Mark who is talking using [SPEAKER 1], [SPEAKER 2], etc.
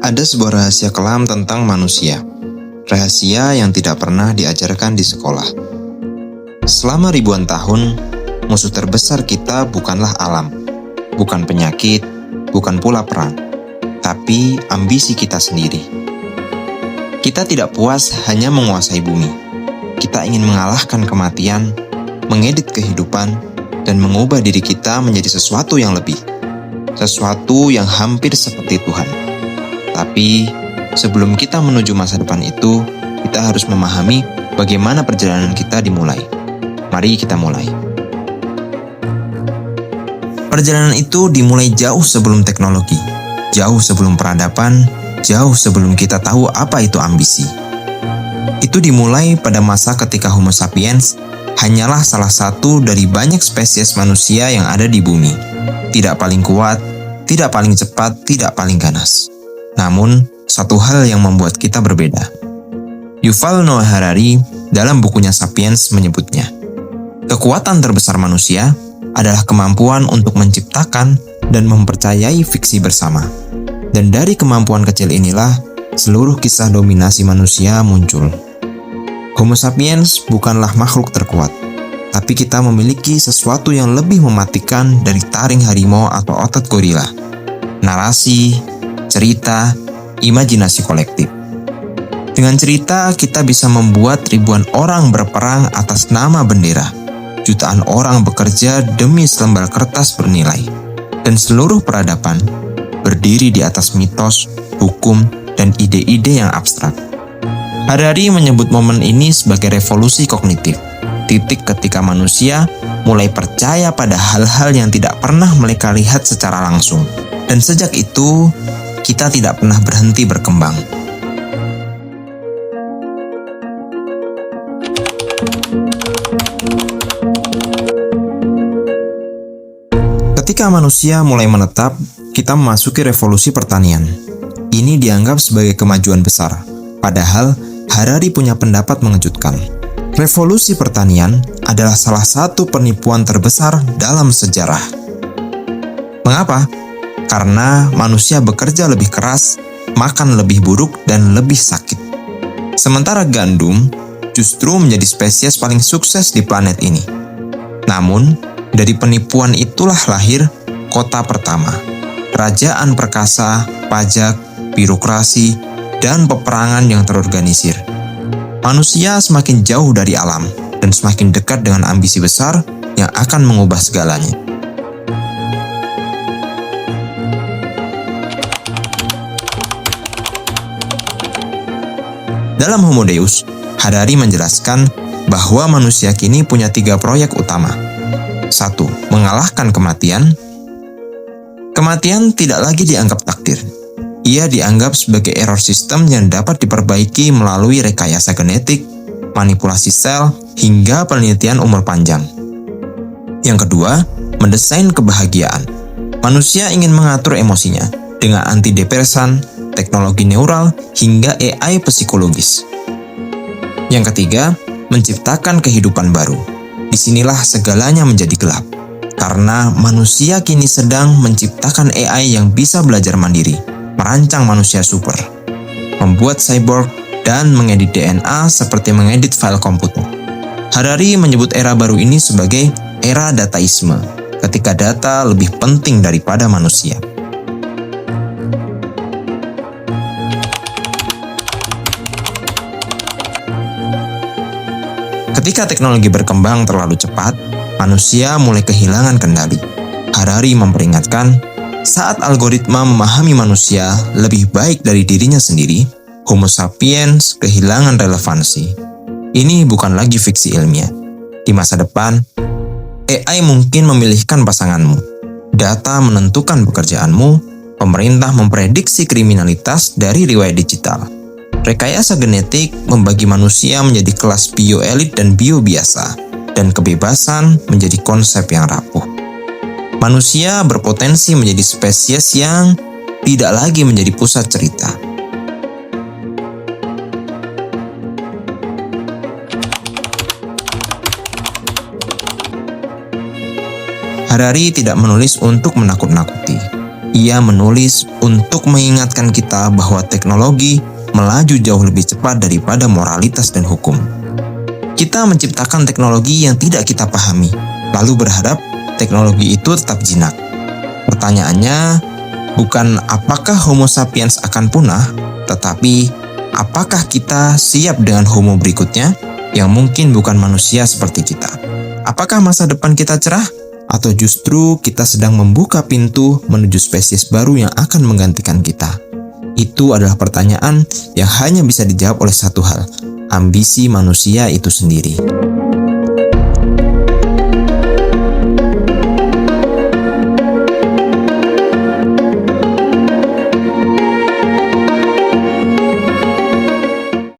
[SPEAKER 1] Ada sebuah rahasia kelam tentang manusia. Rahasia yang tidak pernah diajarkan di sekolah. Selama ribuan tahun, musuh terbesar kita bukanlah alam, bukan penyakit, bukan pula perang, tapi ambisi kita sendiri. Kita tidak puas hanya menguasai bumi. Kita ingin mengalahkan kematian, mengedit kehidupan, dan mengubah diri kita menjadi sesuatu yang lebih. Sesuatu yang hampir seperti Tuhan. Tapi, sebelum kita menuju masa depan itu, kita harus memahami bagaimana perjalanan kita dimulai. Mari kita mulai. Perjalanan itu dimulai jauh sebelum teknologi, jauh sebelum peradaban, jauh sebelum kita tahu apa itu ambisi. Itu dimulai pada masa ketika Homo sapiens hanyalah salah satu dari banyak spesies manusia yang ada di bumi. Tidak paling kuat, tidak paling cepat, tidak paling ganas. Namun, satu hal yang membuat kita berbeda. Yuval Noah Harari dalam bukunya Sapiens menyebutnya, kekuatan terbesar manusia adalah kemampuan untuk menciptakan dan mempercayai fiksi bersama. Dan dari kemampuan kecil inilah, seluruh kisah dominasi manusia muncul. Homo sapiens bukanlah makhluk terkuat, tapi kita memiliki sesuatu yang lebih mematikan dari taring harimau atau otot gorila. Narasi, cerita, imajinasi kolektif. Dengan cerita, kita bisa membuat ribuan orang berperang atas nama bendera. Jutaan orang bekerja demi selembar kertas bernilai. Dan seluruh peradaban berdiri di atas mitos, hukum, dan ide-ide yang abstrak. Harari menyebut momen ini sebagai revolusi kognitif. Titik ketika manusia mulai percaya pada hal-hal yang tidak pernah mereka lihat secara langsung. Dan sejak itu, kita tidak pernah berhenti berkembang. Ketika manusia mulai menetap, kita memasuki revolusi pertanian. Ini dianggap sebagai kemajuan besar, padahal Harari punya pendapat mengejutkan. Revolusi pertanian adalah salah satu penipuan terbesar dalam sejarah. Mengapa? Karena manusia bekerja lebih keras, makan lebih buruk, dan lebih sakit. Sementara gandum justru menjadi spesies paling sukses di planet ini. Namun, dari penipuan itulah lahir kota pertama. Kerajaan perkasa, pajak, birokrasi, dan peperangan yang terorganisir. Manusia semakin jauh dari alam dan semakin dekat dengan ambisi besar yang akan mengubah segalanya. Dalam Homo Deus, Harari menjelaskan bahwa manusia kini punya 3 proyek utama. 1. Mengalahkan kematian. Kematian tidak lagi dianggap takdir. Ia dianggap sebagai error system yang dapat diperbaiki melalui rekayasa genetik, manipulasi sel, hingga penelitian umur panjang. Yang kedua, mendesain kebahagiaan. Manusia ingin mengatur emosinya dengan antidepresan, teknologi neural, hingga AI psikologis. Yang ketiga, menciptakan kehidupan baru. Disinilah segalanya menjadi gelap, karena manusia kini sedang menciptakan AI yang bisa belajar mandiri, merancang manusia super, membuat cyborg, dan mengedit DNA seperti mengedit file komputer. Harari menyebut era baru ini sebagai era dataisme, ketika data lebih penting daripada manusia. Ketika teknologi berkembang terlalu cepat, manusia mulai kehilangan kendali. Harari memperingatkan, saat algoritma memahami manusia lebih baik dari dirinya sendiri, Homo sapiens kehilangan relevansi. Ini bukan lagi fiksi ilmiah. Di masa depan, AI mungkin memilihkan pasanganmu, data menentukan pekerjaanmu, pemerintah memprediksi kriminalitas dari riwayat digital. Rekayasa genetik membagi manusia menjadi kelas bio elit dan bio biasa, dan kebebasan menjadi konsep yang rapuh. Manusia berpotensi menjadi spesies yang tidak lagi menjadi pusat cerita. Harari tidak menulis untuk menakut-nakuti. Ia menulis untuk mengingatkan kita bahwa teknologi melaju jauh lebih cepat daripada moralitas dan hukum. Kita menciptakan teknologi yang tidak kita pahami, lalu berharap teknologi itu tetap jinak. Pertanyaannya bukan apakah Homo sapiens akan punah, tetapi apakah kita siap dengan Homo berikutnya yang mungkin bukan manusia seperti kita? Apakah masa depan kita cerah? Atau justru kita sedang membuka pintu menuju spesies baru yang akan menggantikan kita? Itu adalah pertanyaan yang hanya bisa dijawab oleh satu hal, ambisi manusia itu sendiri.